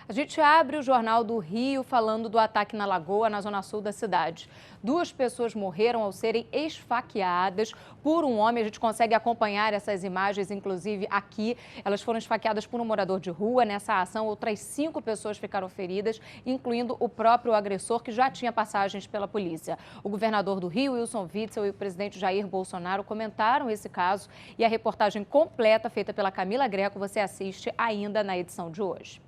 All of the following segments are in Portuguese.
A gente abre o Jornal do Rio falando do ataque na Lagoa, na zona sul da cidade. 2 pessoas morreram ao serem esfaqueadas por um homem. A gente consegue acompanhar essas imagens, inclusive aqui. Elas foram esfaqueadas por um morador de rua. Nessa ação, outras 5 pessoas ficaram feridas, incluindo o próprio agressor, que já tinha passagens pela polícia. O governador do Rio, Wilson Witzel, e o presidente Jair Bolsonaro comentaram esse caso. E a reportagem completa, feita pela Camila Greco, você assiste ainda na edição de hoje.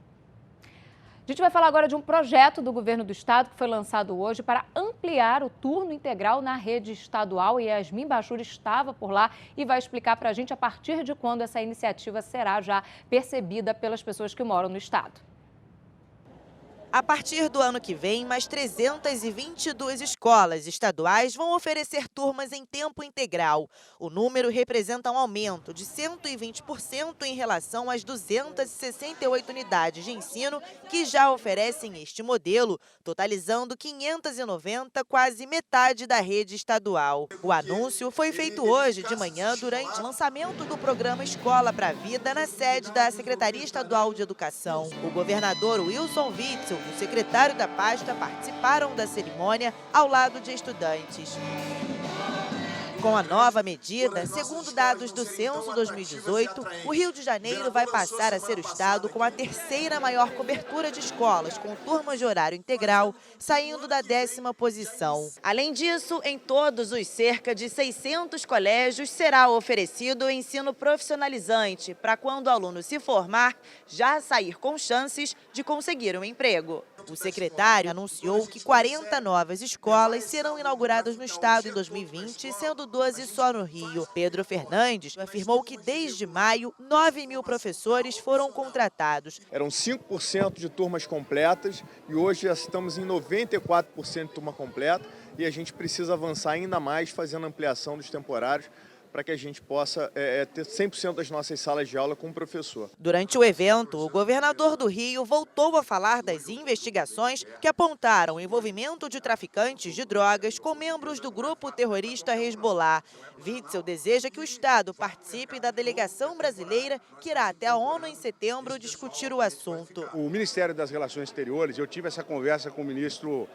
A gente vai falar agora de um projeto do governo do estado que foi lançado hoje para ampliar o turno integral na rede estadual. E Yasmin Bachur estava por lá e vai explicar para a gente a partir de quando essa iniciativa será já percebida pelas pessoas que moram no estado. A partir do ano que vem, mais 322 escolas estaduais vão oferecer turmas em tempo integral. O número representa um aumento de 120% em relação às 268 unidades de ensino que já oferecem este modelo, totalizando 590, quase metade da rede estadual. O anúncio foi feito hoje de manhã durante o lançamento do programa Escola para a Vida na sede da Secretaria Estadual de Educação. O governador Wilson Witzel e o secretário da pasta participaram da cerimônia ao lado de estudantes. Com a nova medida, segundo dados do Censo 2018, o Rio de Janeiro vai passar a ser o estado com a 3ª maior cobertura de escolas com turmas de horário integral, saindo da 10ª posição. Além disso, em todos os cerca de 600 colégios será oferecido o ensino profissionalizante para quando o aluno se formar, já sair com chances de conseguir um emprego. O secretário anunciou que 40 novas escolas serão inauguradas no estado em 2020, sendo 12 só no Rio. Pedro Fernandes afirmou que desde maio, 9.000 professores foram contratados. Eram 5% de turmas completas e hoje já estamos em 94% de turma completa e a gente precisa avançar ainda mais fazendo ampliação dos temporários para que a gente possa ter 100% das nossas salas de aula com o professor. Durante o evento, o governador do Rio voltou a falar das investigações que apontaram o envolvimento de traficantes de drogas com membros do grupo terrorista Hezbollah. Witzel deseja que o estado participe da delegação brasileira que irá até a ONU em setembro discutir o assunto. O Ministério das Relações Exteriores, eu tive essa conversa com o ministro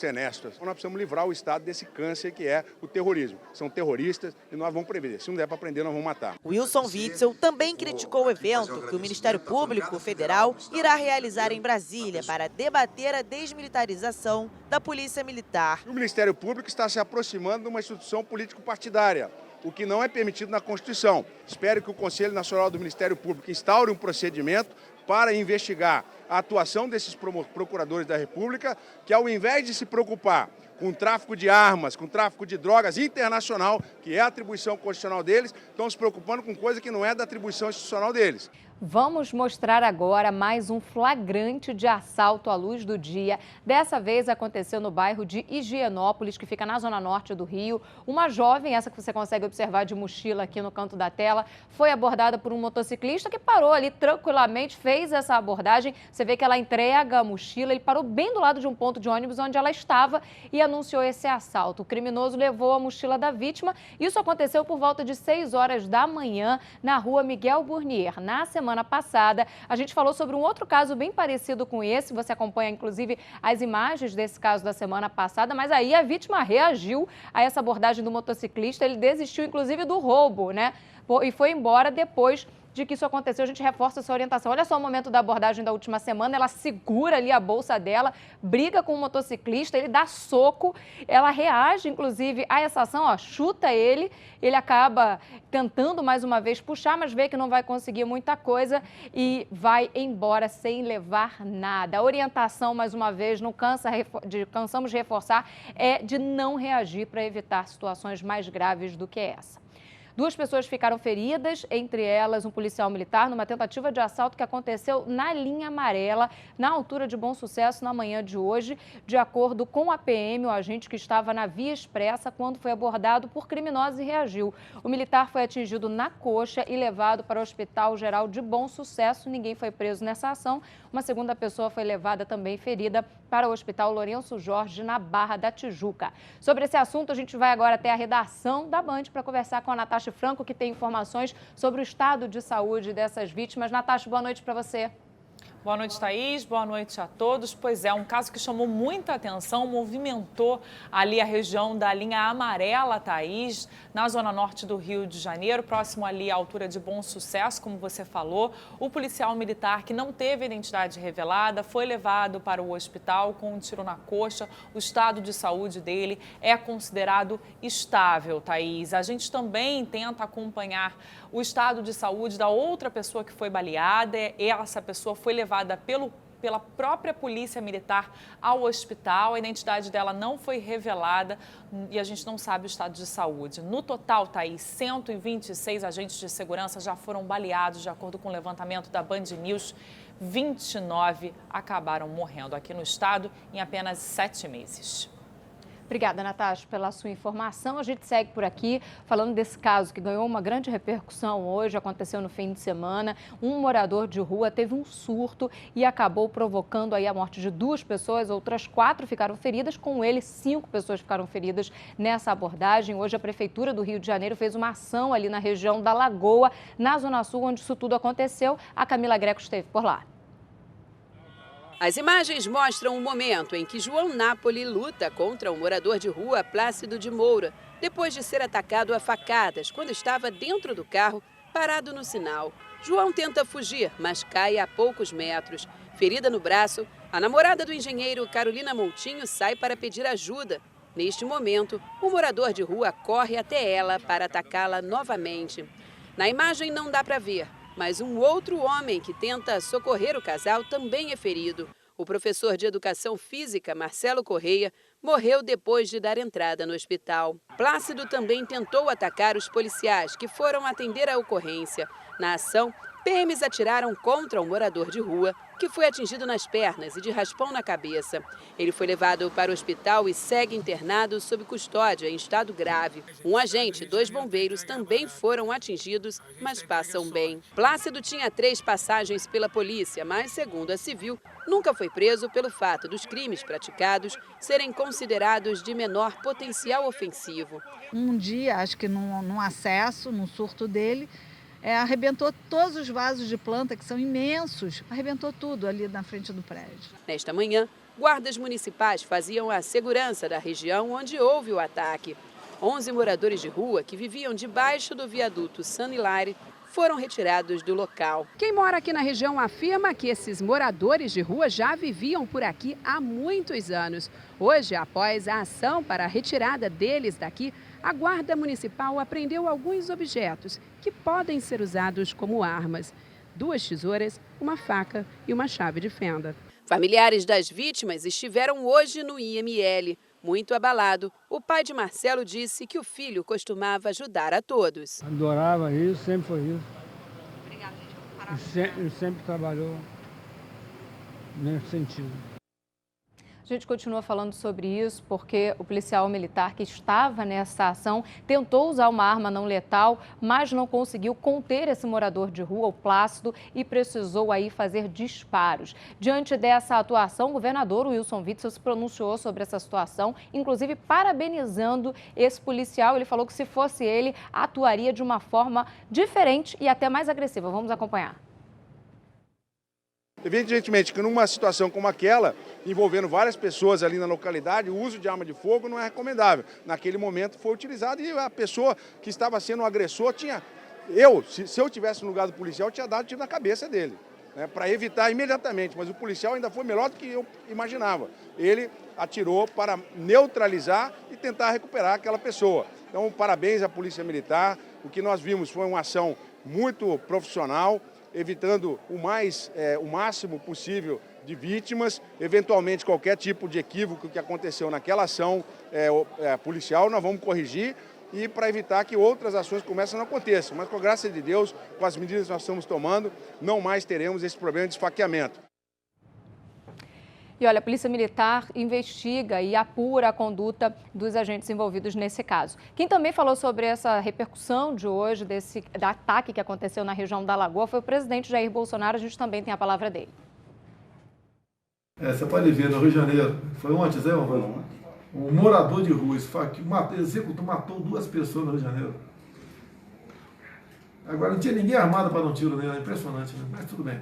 Ernesto. Nós precisamos livrar o Estado desse câncer que é o terrorismo. São terroristas e nós vamos prender. Se não der para prender, nós vamos matar. Wilson Witzel também criticou o evento que o Ministério Público Federal irá realizar em Brasília para debater a desmilitarização da Polícia Militar. O Ministério Público está se aproximando de uma instituição político-partidária, o que não é permitido na Constituição. Espero que o Conselho Nacional do Ministério Público instaure um procedimento para investigar a atuação desses procuradores da República, que ao invés de se preocupar com tráfico de armas, com tráfico de drogas internacional, que é a atribuição constitucional deles, estão se preocupando com coisa que não é da atribuição institucional deles. Vamos mostrar agora mais um flagrante de assalto à luz do dia. Dessa vez aconteceu no bairro de Higienópolis, que fica na zona norte do Rio. Uma jovem, essa que você consegue observar de mochila aqui no canto da tela, foi abordada por um motociclista que parou ali tranquilamente, fez essa abordagem. Você vê que ela entrega a mochila, ele parou bem do lado de um ponto de ônibus onde ela estava e anunciou esse assalto. O criminoso levou a mochila da vítima. Isso aconteceu por volta de 6 horas da manhã na rua Miguel Burnier. Na semana passada, a gente falou sobre um outro caso bem parecido com esse. Você acompanha, inclusive, as imagens desse caso da semana passada, mas aí a vítima reagiu a essa abordagem do motociclista. Ele desistiu, inclusive, do roubo, né? E foi embora depois de que isso aconteceu. A gente reforça essa orientação. Olha só o momento da abordagem da última semana. Ela segura ali a bolsa dela, briga com o motociclista, ele dá soco, ela reage, inclusive, a essa ação, ó, chuta ele, ele acaba tentando mais uma vez puxar, mas vê que não vai conseguir muita coisa e vai embora sem levar nada. A orientação, mais uma vez, cansamos de reforçar, é de não reagir para evitar situações mais graves do que essa. 2 pessoas ficaram feridas, entre elas um policial militar, numa tentativa de assalto que aconteceu na linha amarela, na altura de Bom Sucesso, na manhã de hoje. De acordo com a PM, o agente que estava na via expressa quando foi abordado por criminosos e reagiu. O militar foi atingido na coxa e levado para o Hospital Geral de Bom Sucesso. Ninguém foi preso nessa ação. Uma segunda pessoa foi levada também ferida para o Hospital Lourenço Jorge, na Barra da Tijuca. Sobre esse assunto, a gente vai agora até a redação da Band para conversar com a Natasha Franco, que tem informações sobre o estado de saúde dessas vítimas. Natasha, boa noite para você. Boa noite, Thaís. Boa noite a todos. Pois é, um caso que chamou muita atenção, movimentou ali a região da linha amarela, Thaís, na zona norte do Rio de Janeiro, próximo ali à altura de Bom Sucesso, como você falou. O policial militar, que não teve a identidade revelada, foi levado para o hospital com um tiro na coxa. O estado de saúde dele é considerado estável, Thaís. A gente também tenta acompanhar o estado de saúde da outra pessoa que foi baleada. Essa pessoa foi levada pela própria polícia militar ao hospital. A identidade dela não foi revelada e a gente não sabe o estado de saúde. No total, Thaís, 126 agentes de segurança já foram baleados, de acordo com o levantamento da Band News. 29 acabaram morrendo aqui no estado em apenas 7 meses. Obrigada, Natasha, pela sua informação. A gente segue por aqui falando desse caso que ganhou uma grande repercussão hoje, aconteceu no fim de semana. Um morador de rua teve um surto e acabou provocando aí a morte de 2 pessoas, outras 4 ficaram feridas, com ele 5 pessoas ficaram feridas nessa abordagem. Hoje a Prefeitura do Rio de Janeiro fez uma ação ali na região da Lagoa, na Zona Sul, onde isso tudo aconteceu. A Camila Greco esteve por lá. As imagens mostram o momento em que João Napoli luta contra o morador de rua Plácido de Moura, depois de ser atacado a facadas quando estava dentro do carro, parado no sinal. João tenta fugir, mas cai a poucos metros. Ferida no braço, a namorada do engenheiro Carolina Moutinho sai para pedir ajuda. Neste momento, o morador de rua corre até ela para atacá-la novamente. Na imagem não dá para ver, mas um outro homem que tenta socorrer o casal também é ferido. O professor de Educação Física, Marcelo Correia, morreu depois de dar entrada no hospital. Plácido também tentou atacar os policiais, que foram atender a ocorrência. Na ação, PMs atiraram contra um morador de rua, que foi atingido nas pernas e de raspão na cabeça. Ele foi levado para o hospital e segue internado sob custódia em estado grave. Um agente e 2 bombeiros também foram atingidos, mas passam bem. Plácido tinha 3 passagens pela polícia, mas, segundo a civil, nunca foi preso pelo fato dos crimes praticados serem considerados de menor potencial ofensivo. Um dia, acho que num acesso, num surto dele, arrebentou todos os vasos de planta, que são imensos, arrebentou tudo ali na frente do prédio. Nesta manhã, guardas municipais faziam a segurança da região onde houve o ataque. 11 moradores de rua que viviam debaixo do viaduto San Hilari foram retirados do local. Quem mora aqui na região afirma que esses moradores de rua já viviam por aqui há muitos anos. Hoje, após a ação para a retirada deles daqui, a Guarda Municipal apreendeu alguns objetos que podem ser usados como armas. 2 tesouras, uma faca e uma chave de fenda. Familiares das vítimas estiveram hoje no IML. Muito abalado, o pai de Marcelo disse que o filho costumava ajudar a todos. Adorava isso, sempre foi isso. Obrigada, gente. Ele sempre trabalhou nesse sentido. A gente continua falando sobre isso porque o policial militar que estava nessa ação tentou usar uma arma não letal, mas não conseguiu conter esse morador de rua, o Plácido, e precisou aí fazer disparos. Diante dessa atuação, o governador Wilson Witzel se pronunciou sobre essa situação, inclusive parabenizando esse policial. Ele falou que se fosse ele, atuaria de uma forma diferente e até mais agressiva. Vamos acompanhar. Evidentemente que numa situação como aquela, envolvendo várias pessoas ali na localidade, o uso de arma de fogo não é recomendável. Naquele momento foi utilizado e a pessoa que estava sendo o agressor tinha... Se eu tivesse no lugar do policial, eu tinha dado tiro na cabeça dele, né, para evitar imediatamente. Mas o policial ainda foi melhor do que eu imaginava. Ele atirou para neutralizar e tentar recuperar aquela pessoa. Então, parabéns à Polícia Militar. O que nós vimos foi uma ação muito profissional, evitando o máximo possível de vítimas, eventualmente qualquer tipo de equívoco que aconteceu naquela ação policial, nós vamos corrigir e para evitar que outras ações como essa não aconteçam. Mas com a graça de Deus, com as medidas que nós estamos tomando, não mais teremos esse problema de esfaqueamento. E olha, a Polícia Militar investiga e apura a conduta dos agentes envolvidos nesse caso. Quem também falou sobre essa repercussão de hoje, desse ataque que aconteceu na região da Lagoa, foi o presidente Jair Bolsonaro. A gente também tem a palavra dele. Você pode ver no Rio de Janeiro, foi ontem, Zé? Um morador de rua matou 2 pessoas no Rio de Janeiro. Agora não tinha ninguém armado para dar um tiro nele, é impressionante, né? Mas tudo bem.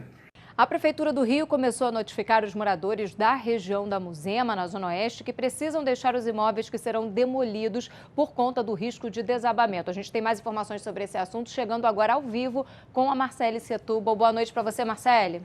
A Prefeitura do Rio começou a notificar os moradores da região da Muzema, na Zona Oeste, que precisam deixar os imóveis que serão demolidos por conta do risco de desabamento. A gente tem mais informações sobre esse assunto chegando agora ao vivo com a Marcele Setúbal. Boa noite para você, Marcele.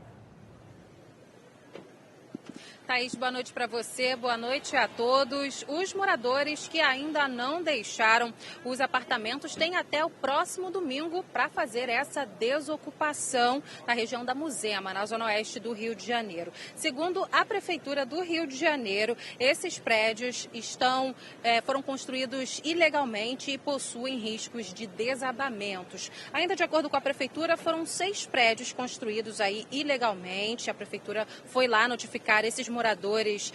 Thaís, boa noite para você, boa noite a todos. Os moradores que ainda não deixaram os apartamentos têm até o próximo domingo para fazer essa desocupação na região da Muzema, na Zona Oeste do Rio de Janeiro. Segundo a Prefeitura do Rio de Janeiro, esses prédios foram construídos ilegalmente e possuem riscos de desabamentos. Ainda de acordo com a Prefeitura, foram 6 prédios construídos aí ilegalmente. A Prefeitura foi lá notificar esses moradores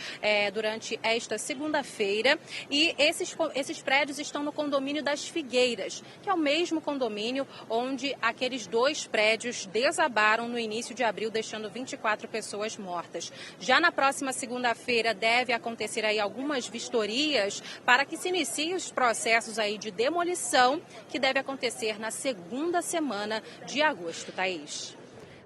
durante esta segunda-feira e esses prédios estão no condomínio das Figueiras, que é o mesmo condomínio onde aqueles 2 prédios desabaram no início de abril, deixando 24 pessoas mortas. Já na próxima segunda-feira deve acontecer aí algumas vistorias para que se iniciem os processos aí de demolição, que deve acontecer na segunda semana de agosto, Thaís.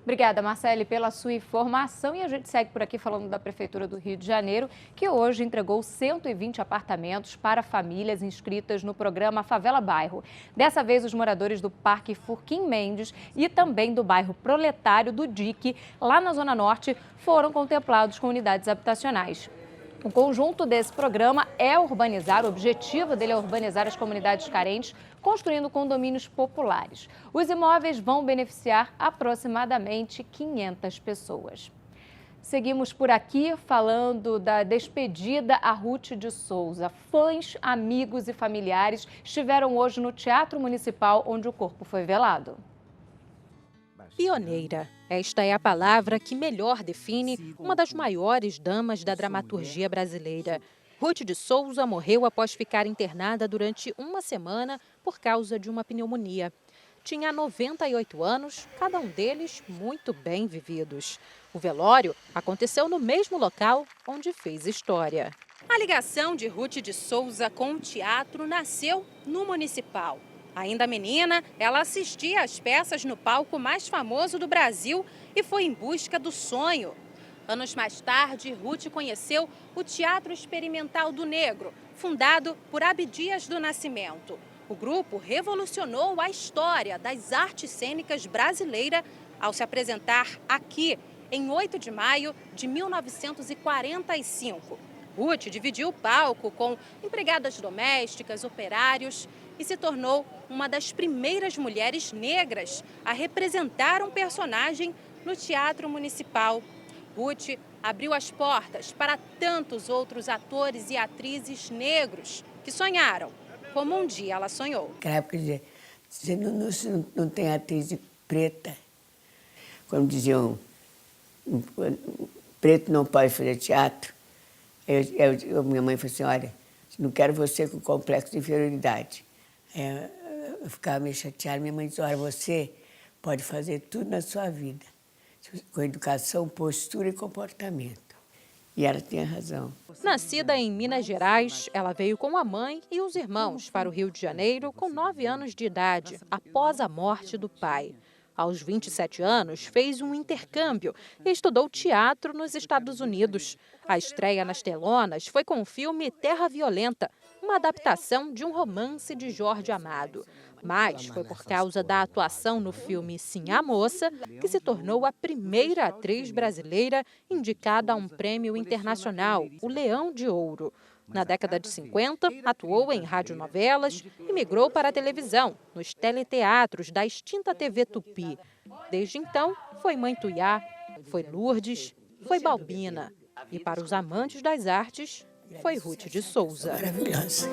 Obrigada, Marcele, pela sua informação. E a gente segue por aqui falando da Prefeitura do Rio de Janeiro, que hoje entregou 120 apartamentos para famílias inscritas no programa Favela Bairro. Dessa vez, os moradores do Parque Furquim Mendes e também do bairro Proletário do Dique, lá na Zona Norte, foram contemplados com unidades habitacionais. O conjunto desse programa o objetivo dele é urbanizar as comunidades carentes, construindo condomínios populares. Os imóveis vão beneficiar aproximadamente 500 pessoas. Seguimos por aqui falando da despedida a Ruth de Souza. Fãs, amigos e familiares estiveram hoje no Teatro Municipal, onde o corpo foi velado. Pioneira. Esta é a palavra que melhor define uma das maiores damas da dramaturgia brasileira. Ruth de Souza morreu após ficar internada durante uma semana por causa de uma pneumonia. Tinha 98 anos, cada um deles muito bem vividos. O velório aconteceu no mesmo local onde fez história. A ligação de Ruth de Souza com o teatro nasceu no Municipal. Ainda menina, ela assistia às peças no palco mais famoso do Brasil e foi em busca do sonho. Anos mais tarde, Ruth conheceu o Teatro Experimental do Negro, fundado por Abdias do Nascimento. O grupo revolucionou a história das artes cênicas brasileiras ao se apresentar aqui, em 8 de maio de 1945. Ruth dividiu o palco com empregadas domésticas, operários e se tornou uma das primeiras mulheres negras a representar um personagem no Teatro Municipal. Ruth abriu as portas para tantos outros atores e atrizes negros que sonharam, como um dia ela sonhou. Naquela época dizia, não tem atriz preta. Quando diziam, preto não pode fazer teatro, minha mãe falou assim, olha, não quero você com complexo de inferioridade. Eu ficava meio chateada, minha mãe disse, olha, você pode fazer tudo na sua vida, com educação, postura e comportamento. E ela tinha razão. Nascida em Minas Gerais, ela veio com a mãe e os irmãos para o Rio de Janeiro com 9 anos de idade, após a morte do pai. Aos 27 anos, fez um intercâmbio e estudou teatro nos Estados Unidos. A estreia nas telonas foi com o filme Terra Violenta, uma adaptação de um romance de Jorge Amado. Mas foi por causa da atuação no filme Sim, a Moça, que se tornou a primeira atriz brasileira indicada a um prêmio internacional, o Leão de Ouro. Na década de 50, atuou em radionovelas e migrou para a televisão, nos teleteatros da extinta TV Tupi. Desde então, foi Mãe Tuiá, foi Lourdes, foi Balbina. E para os amantes das artes, foi Ruth de Souza. Maravilhosa.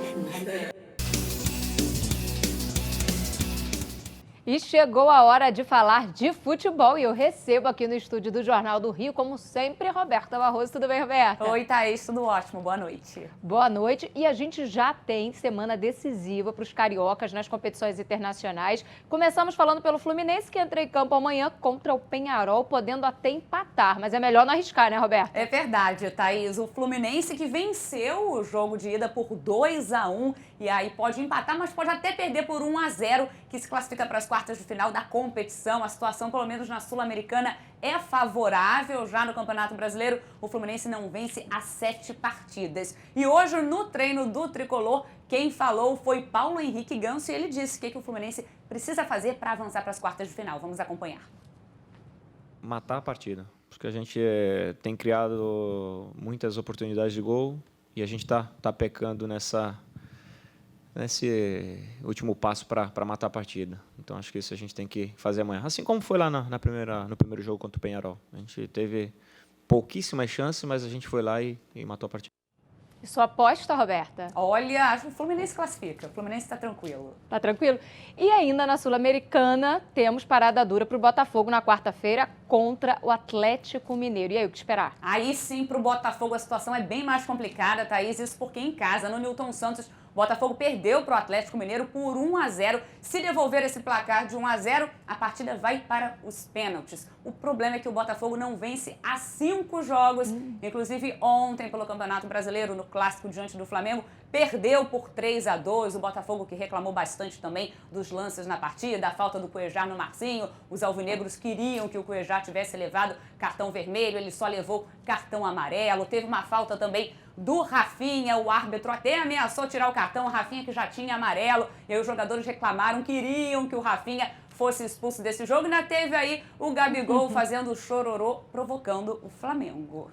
E chegou a hora de falar de futebol e eu recebo aqui no estúdio do Jornal do Rio, como sempre, Roberta Barroso. Tudo bem, Roberta? Oi, Thaís, tudo ótimo. Boa noite. Boa noite. E a gente já tem semana decisiva para os cariocas nas competições internacionais. Começamos falando pelo Fluminense, que entra em campo amanhã contra o Peñarol, podendo até empatar. Mas é melhor não arriscar, né, Roberta? É verdade, Thaís. O Fluminense que venceu o jogo de ida por 2-1 e aí pode empatar, mas pode até perder por 1-0, que se classifica para as quartas de final da competição. A situação, pelo menos na Sul-Americana, é favorável. Já no Campeonato Brasileiro, o Fluminense não vence há 7 partidas. E hoje, no treino do Tricolor, quem falou foi Paulo Henrique Ganso e ele disse o que o Fluminense precisa fazer para avançar para as quartas de final. Vamos acompanhar. Matar a partida, porque a gente tem criado muitas oportunidades de gol e a gente tá pecando nesse último passo para matar a partida. Então acho que isso a gente tem que fazer amanhã. Assim como foi lá no primeiro jogo contra o Peñarol. A gente teve pouquíssimas chances, mas a gente foi lá e matou a partida. E sua aposta, Roberta? Olha, acho que o Fluminense classifica. O Fluminense está tranquilo. Tá tranquilo? E ainda na Sul-Americana, temos parada dura para o Botafogo na quarta-feira contra o Atlético Mineiro. E aí, o que esperar? Aí sim, para o Botafogo a situação é bem mais complicada, Thaís. Isso porque em casa, no Newton Santos, o Botafogo perdeu para o Atlético Mineiro por 1-0. Se devolver esse placar de 1-0, a partida vai para os pênaltis. O problema é que o Botafogo não vence há 5 jogos. Inclusive ontem, pelo Campeonato Brasileiro, no Clássico diante do Flamengo, perdeu por 3-2. O Botafogo que reclamou bastante também dos lances na partida, a falta do Cuejá no Marcinho. Os alvinegros queriam que o Cuejá tivesse levado cartão vermelho, ele só levou cartão amarelo. Teve uma falta também do Rafinha, o árbitro até ameaçou tirar o cartão, o Rafinha que já tinha amarelo, e aí os jogadores reclamaram, queriam que o Rafinha fosse expulso desse jogo, e ainda teve aí o Gabigol fazendo chororô, provocando o Flamengo.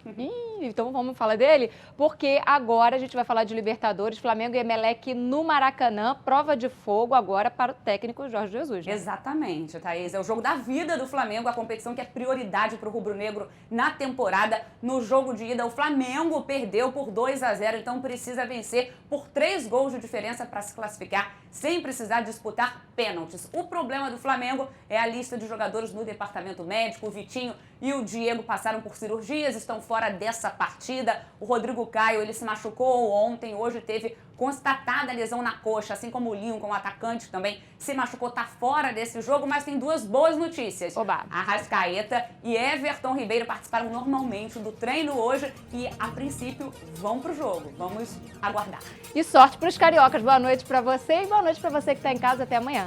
Então vamos falar dele, porque agora a gente vai falar de Libertadores, Flamengo e Emelec no Maracanã, prova de fogo agora para o técnico Jorge Jesus. Né? Exatamente, Thaís, é o jogo da vida do Flamengo, a competição que é prioridade para o rubro-negro na temporada. No jogo de ida, o Flamengo perdeu por 2-0, então precisa vencer por 3 gols de diferença para se classificar, sem precisar disputar pênaltis. O problema do Flamengo é a lista de jogadores no departamento médico. O Vitinho e o Diego passaram por cirurgias, estão fora dessa partida. O Rodrigo Caio, ele se machucou ontem, hoje teve constatada lesão na coxa, assim como o Lincoln, o atacante também se machucou, tá fora desse jogo, mas tem 2 boas notícias. Oba. Arrascaeta e Everton Ribeiro participaram normalmente do treino hoje e, a princípio, vão pro jogo. Vamos aguardar. E sorte para os cariocas. Boa noite para você e boa noite para você que está em casa. Até amanhã.